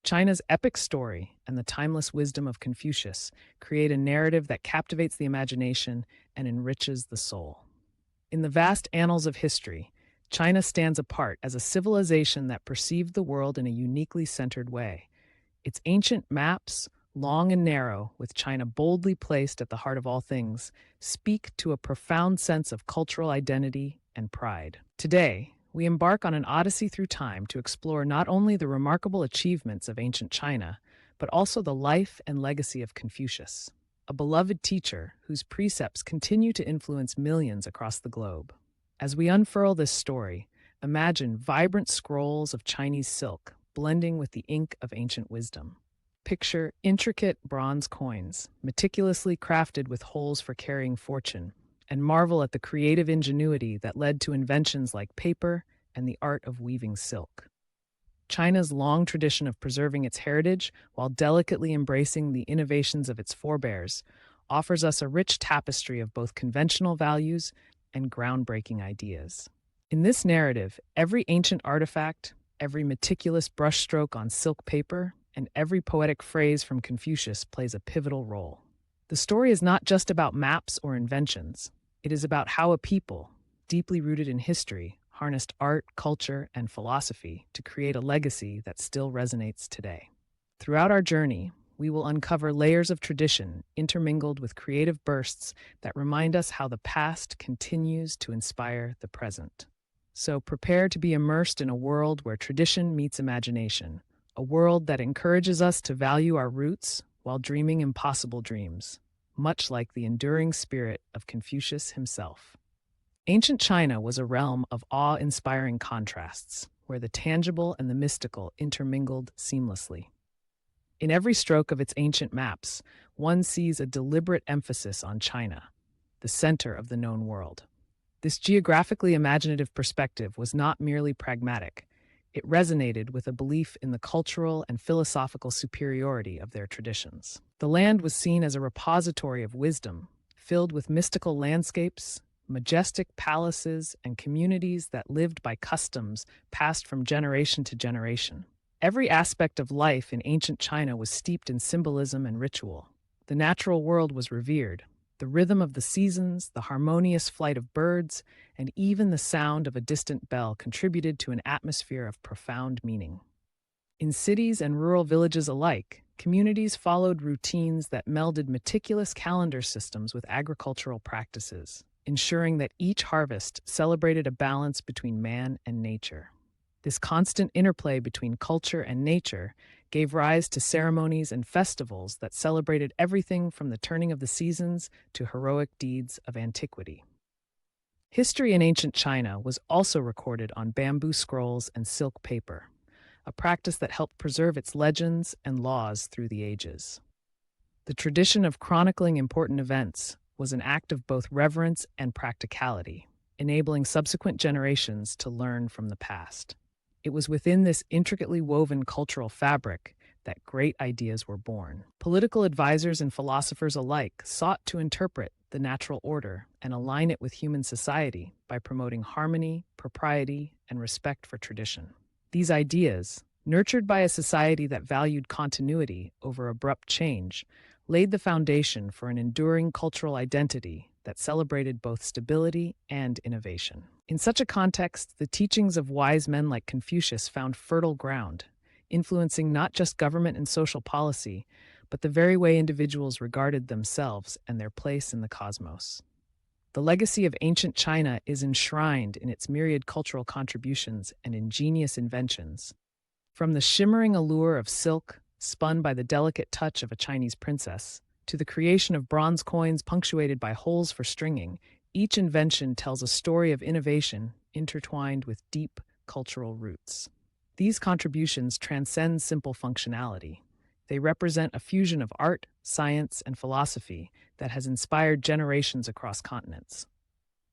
China's epic story and the timeless wisdom of Confucius create a narrative that captivates the imagination and enriches the soul. In the vast annals of history, China stands apart as a civilization that perceived the world in a uniquely centered way. Its ancient maps, long and narrow, with China boldly placed at the heart of all things, speak to a profound sense of cultural identity and pride. Today, we embark on an odyssey through time to explore not only the remarkable achievements of ancient China, but also the life and legacy of Confucius, a beloved teacher whose precepts continue to influence millions across the globe. As we unfurl this story, imagine vibrant scrolls of Chinese silk blending with the ink of ancient wisdom. Picture intricate bronze coins, meticulously crafted with holes for carrying fortune, and marvel at the creative ingenuity that led to inventions like paper and the art of weaving silk. China's long tradition of preserving its heritage while delicately embracing the innovations of its forebears offers us a rich tapestry of both conventional values and groundbreaking ideas. In this narrative, every ancient artifact, every meticulous brushstroke on silk paper, and every poetic phrase from Confucius plays a pivotal role. The story is not just about maps or inventions. It is about how a people, deeply rooted in history, harnessed art, culture, and philosophy to create a legacy that still resonates today. Throughout our journey, we will uncover layers of tradition intermingled with creative bursts that remind us how the past continues to inspire the present. So prepare to be immersed in a world where tradition meets imagination, a world that encourages us to value our roots while dreaming impossible dreams, much like the enduring spirit of Confucius himself. Ancient China was a realm of awe-inspiring contrasts, where the tangible and the mystical intermingled seamlessly. In every stroke of its ancient maps, one sees a deliberate emphasis on China, the center of the known world. This geographically imaginative perspective was not merely pragmatic. It resonated with a belief in the cultural and philosophical superiority of their traditions. The land was seen as a repository of wisdom, filled with mystical landscapes, majestic palaces, and communities that lived by customs passed from generation to generation. Every aspect of life in ancient China was steeped in symbolism and ritual. The natural world was revered. The rhythm of the seasons, the harmonious flight of birds, and even the sound of a distant bell contributed to an atmosphere of profound meaning. In cities and rural villages alike, communities followed routines that melded meticulous calendar systems with agricultural practices, ensuring that each harvest celebrated a balance between man and nature. This constant interplay between culture and nature gave rise to ceremonies and festivals that celebrated everything from the turning of the seasons to heroic deeds of antiquity. History in ancient China was also recorded on bamboo scrolls and silk paper, a practice that helped preserve its legends and laws through the ages. The tradition of chronicling important events was an act of both reverence and practicality, enabling subsequent generations to learn from the past. It was within this intricately woven cultural fabric that great ideas were born. Political advisors and philosophers alike sought to interpret the natural order and align it with human society by promoting harmony, propriety, and respect for tradition. These ideas, nurtured by a society that valued continuity over abrupt change, laid the foundation for an enduring cultural identity that celebrated both stability and innovation. In such a context, the teachings of wise men like Confucius found fertile ground, influencing not just government and social policy, but the very way individuals regarded themselves and their place in the cosmos. The legacy of ancient China is enshrined in its myriad cultural contributions and ingenious inventions. From the shimmering allure of silk, spun by the delicate touch of a Chinese princess, to the creation of bronze coins punctuated by holes for stringing, each invention tells a story of innovation intertwined with deep cultural roots. These contributions transcend simple functionality. They represent a fusion of art, science, and philosophy that has inspired generations across continents.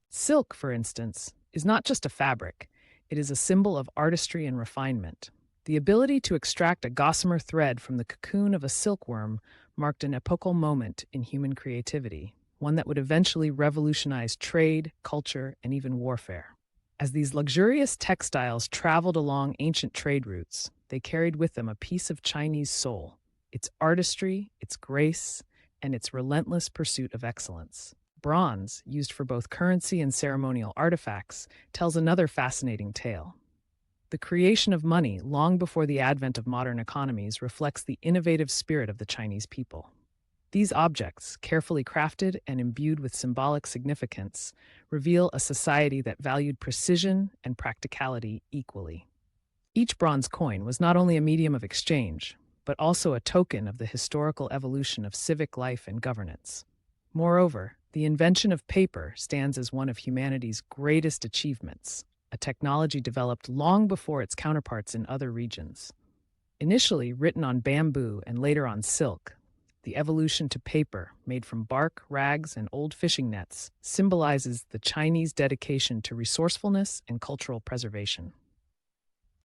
Silk, for instance, is not just a fabric. It is a symbol of artistry and refinement. The ability to extract a gossamer thread from the cocoon of a silkworm marked an epochal moment in human creativity, one that would eventually revolutionize trade, culture, and even warfare. As these luxurious textiles traveled along ancient trade routes, they carried with them a piece of Chinese soul, its artistry, its grace, and its relentless pursuit of excellence. Bronze, used for both currency and ceremonial artifacts, tells another fascinating tale. The creation of money long before the advent of modern economies reflects the innovative spirit of the Chinese people. These objects, carefully crafted and imbued with symbolic significance, reveal a society that valued precision and practicality equally. Each bronze coin was not only a medium of exchange, but also a token of the historical evolution of civic life and governance. Moreover, the invention of paper stands as one of humanity's greatest achievements, a technology developed long before its counterparts in other regions. Initially written on bamboo and later on silk, the evolution to paper, made from bark, rags, and old fishing nets, symbolizes the Chinese dedication to resourcefulness and cultural preservation.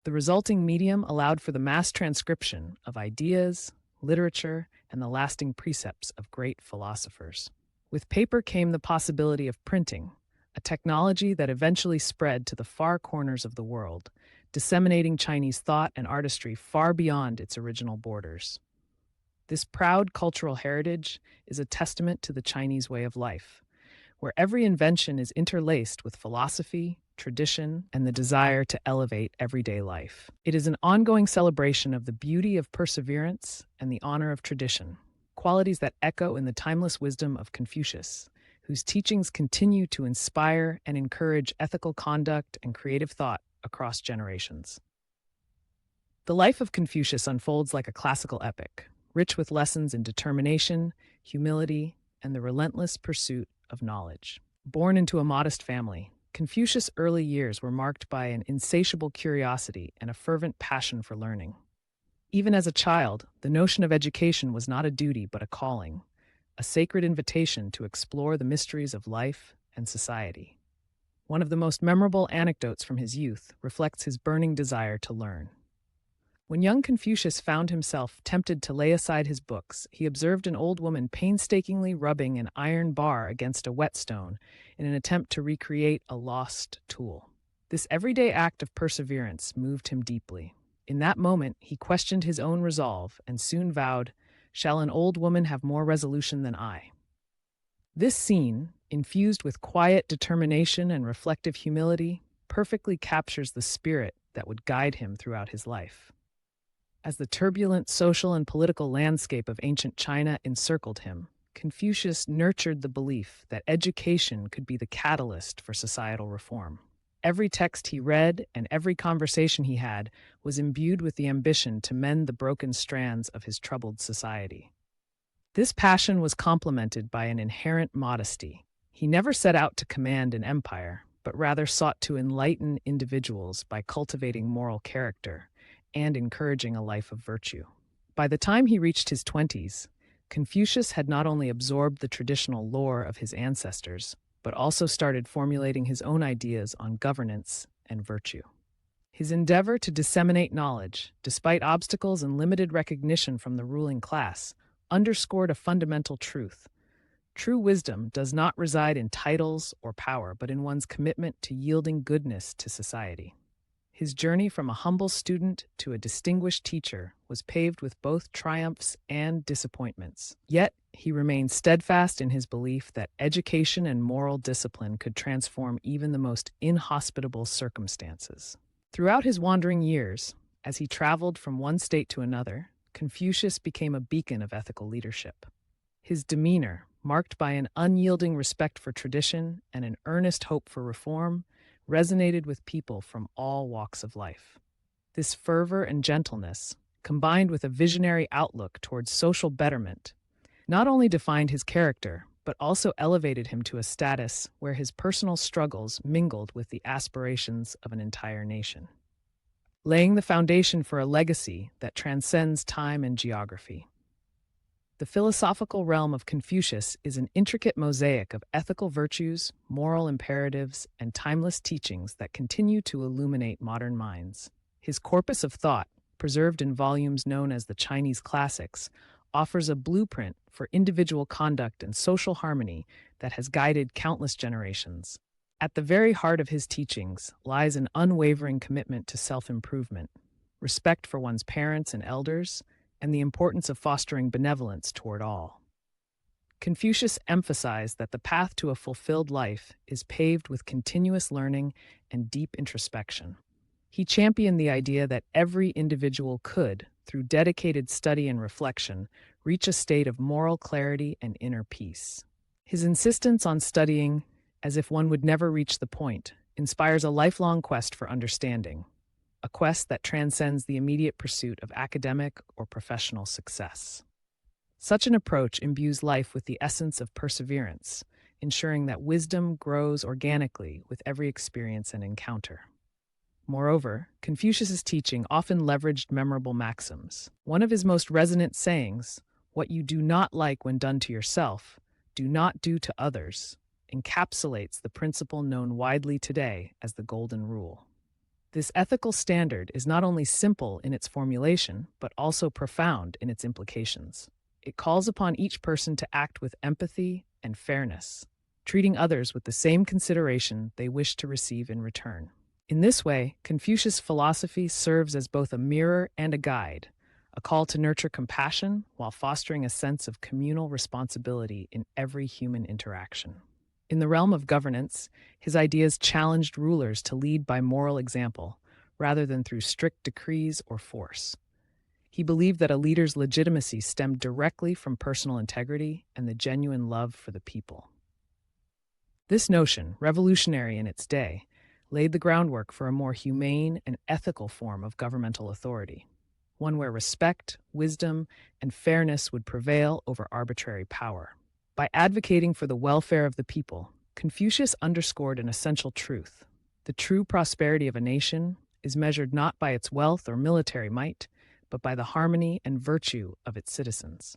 The resulting medium allowed for the mass transcription of ideas, literature, and the lasting precepts of great philosophers. With paper came the possibility of printing, a technology that eventually spread to the far corners of the world, disseminating Chinese thought and artistry far beyond its original borders. This proud cultural heritage is a testament to the Chinese way of life, where every invention is interlaced with philosophy, tradition, and the desire to elevate everyday life. It is an ongoing celebration of the beauty of perseverance and the honor of tradition, qualities that echo in the timeless wisdom of Confucius, whose teachings continue to inspire and encourage ethical conduct and creative thought across generations. The life of Confucius unfolds like a classical epic, rich with lessons in determination, humility, and the relentless pursuit of knowledge. Born into a modest family, Confucius' early years were marked by an insatiable curiosity and a fervent passion for learning. Even as a child, the notion of education was not a duty but a calling, a sacred invitation to explore the mysteries of life and society. One of the most memorable anecdotes from his youth reflects his burning desire to learn. When young Confucius found himself tempted to lay aside his books, he observed an old woman painstakingly rubbing an iron bar against a whetstone in an attempt to recreate a lost tool. This everyday act of perseverance moved him deeply. In that moment, he questioned his own resolve and soon vowed, "Shall an old woman have more resolution than I?" This scene, infused with quiet determination and reflective humility, perfectly captures the spirit that would guide him throughout his life. As the turbulent social and political landscape of ancient China encircled him, Confucius nurtured the belief that education could be the catalyst for societal reform. Every text he read and every conversation he had was imbued with the ambition to mend the broken strands of his troubled society. This passion was complemented by an inherent modesty. He never set out to command an empire, but rather sought to enlighten individuals by cultivating moral character and encouraging a life of virtue. By the time he reached his 20s, Confucius had not only absorbed the traditional lore of his ancestors, but also started formulating his own ideas on governance and virtue. His endeavor to disseminate knowledge, despite obstacles and limited recognition from the ruling class, underscored a fundamental truth. True wisdom does not reside in titles or power, but in one's commitment to yielding goodness to society. His journey from a humble student to a distinguished teacher was paved with both triumphs and disappointments. Yet, he remained steadfast in his belief that education and moral discipline could transform even the most inhospitable circumstances. Throughout his wandering years, as he traveled from one state to another, Confucius became a beacon of ethical leadership. His demeanor, marked by an unyielding respect for tradition and an earnest hope for reform, resonated with people from all walks of life. This fervor and gentleness, combined with a visionary outlook towards social betterment, not only defined his character, but also elevated him to a status where his personal struggles mingled with the aspirations of an entire nation, laying the foundation for a legacy that transcends time and geography. The philosophical realm of Confucius is an intricate mosaic of ethical virtues, moral imperatives, and timeless teachings that continue to illuminate modern minds. His corpus of thought, preserved in volumes known as the Chinese classics, offers a blueprint for individual conduct and social harmony that has guided countless generations. At the very heart of his teachings lies an unwavering commitment to self-improvement, respect for one's parents and elders, and the importance of fostering benevolence toward all. Confucius emphasized that the path to a fulfilled life is paved with continuous learning and deep introspection. He championed the idea that every individual could, through dedicated study and reflection, reach a state of moral clarity and inner peace. His insistence on studying as if one would never reach the point inspires a lifelong quest for understanding, a quest that transcends the immediate pursuit of academic or professional success. Such an approach imbues life with the essence of perseverance, ensuring that wisdom grows organically with every experience and encounter. Moreover, Confucius's teaching often leveraged memorable maxims. One of his most resonant sayings, "What you do not like when done to yourself, do not do to others," encapsulates the principle known widely today as the Golden Rule. This ethical standard is not only simple in its formulation, but also profound in its implications. It calls upon each person to act with empathy and fairness, treating others with the same consideration they wish to receive in return. In this way, Confucius' philosophy serves as both a mirror and a guide, a call to nurture compassion while fostering a sense of communal responsibility in every human interaction. In the realm of governance, his ideas challenged rulers to lead by moral example, rather than through strict decrees or force. He believed that a leader's legitimacy stemmed directly from personal integrity and the genuine love for the people. This notion, revolutionary in its day, laid the groundwork for a more humane and ethical form of governmental authority, one where respect, wisdom, and fairness would prevail over arbitrary power. By advocating for the welfare of the people, Confucius underscored an essential truth. The true prosperity of a nation is measured not by its wealth or military might, but by the harmony and virtue of its citizens.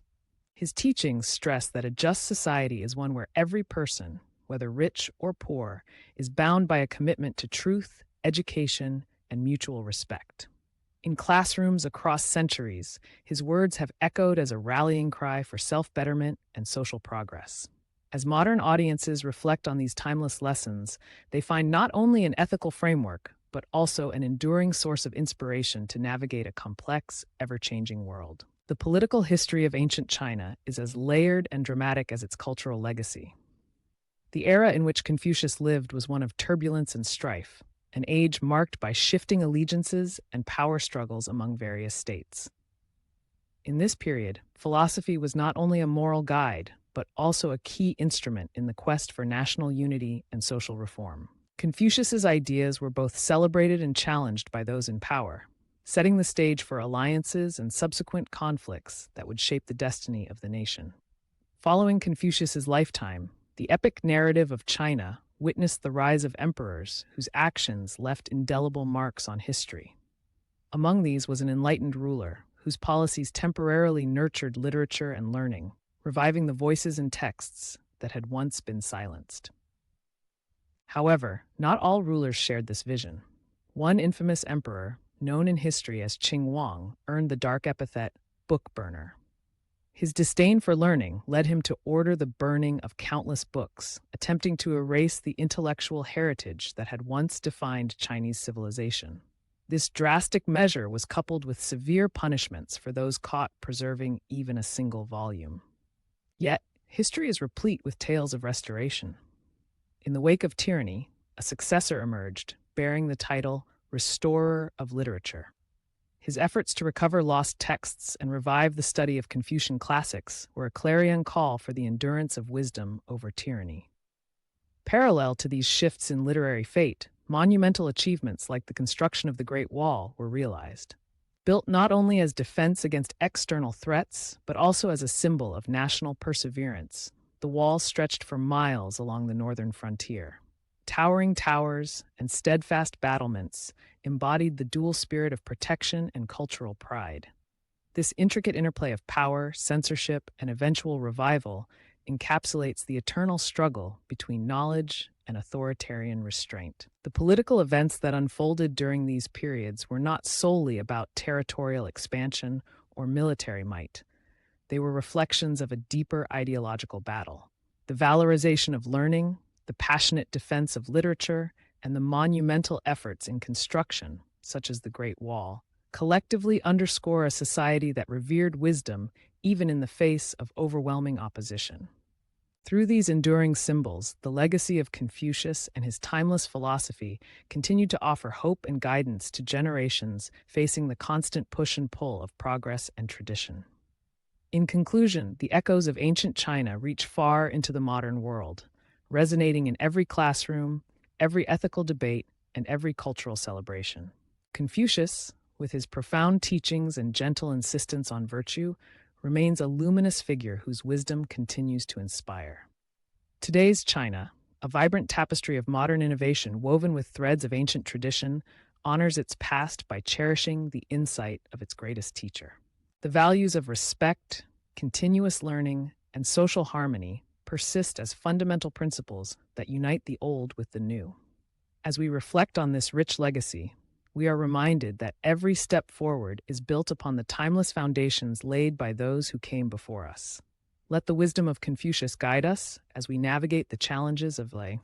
His teachings stress that a just society is one where every person, whether rich or poor, is bound by a commitment to truth, education, and mutual respect. In classrooms across centuries, his words have echoed as a rallying cry for self-betterment and social progress. As modern audiences reflect on these timeless lessons, they find not only an ethical framework, but also an enduring source of inspiration to navigate a complex, ever-changing world. The political history of ancient China is as layered and dramatic as its cultural legacy. The era in which Confucius lived was one of turbulence and strife, an age marked by shifting allegiances and power struggles among various states. In this period, philosophy was not only a moral guide, but also a key instrument in the quest for national unity and social reform. Confucius's ideas were both celebrated and challenged by those in power, setting the stage for alliances and subsequent conflicts that would shape the destiny of the nation. Following Confucius's lifetime, the epic narrative of China witnessed the rise of emperors whose actions left indelible marks on history. Among these was an enlightened ruler whose policies temporarily nurtured literature and learning, reviving the voices and texts that had once been silenced. However, not all rulers shared this vision. One infamous emperor, known in history as Qing Huang, earned the dark epithet book burner. His disdain for learning led him to order the burning of countless books, attempting to erase the intellectual heritage that had once defined Chinese civilization. This drastic measure was coupled with severe punishments for those caught preserving even a single volume. Yet, history is replete with tales of restoration. In the wake of tyranny, a successor emerged, bearing the title Restorer of Literature. His efforts to recover lost texts and revive the study of Confucian classics were a clarion call for the endurance of wisdom over tyranny. Parallel to these shifts in literary fate, monumental achievements like the construction of the Great Wall were realized. Built not only as defense against external threats, but also as a symbol of national perseverance, the wall stretched for miles along the northern frontier. Towering towers and steadfast battlements embodied the dual spirit of protection and cultural pride. This intricate interplay of power, censorship, and eventual revival encapsulates the eternal struggle between knowledge and authoritarian restraint. The political events that unfolded during these periods were not solely about territorial expansion or military might. They were reflections of a deeper ideological battle. The valorization of learning, the passionate defense of literature, and the monumental efforts in construction, such as the Great Wall, collectively underscore a society that revered wisdom even in the face of overwhelming opposition. Through these enduring symbols, the legacy of Confucius and his timeless philosophy continued to offer hope and guidance to generations facing the constant push and pull of progress and tradition. In conclusion, the echoes of ancient China reach far into the modern world, resonating in every classroom, every ethical debate, and every cultural celebration. Confucius, with his profound teachings and gentle insistence on virtue, remains a luminous figure whose wisdom continues to inspire. Today's China, a vibrant tapestry of modern innovation woven with threads of ancient tradition, honors its past by cherishing the insight of its greatest teacher. The values of respect, continuous learning, and social harmony persist as fundamental principles that unite the old with the new. As we reflect on this rich legacy, we are reminded that every step forward is built upon the timeless foundations laid by those who came before us. Let the wisdom of Confucius guide us as we navigate the challenges of life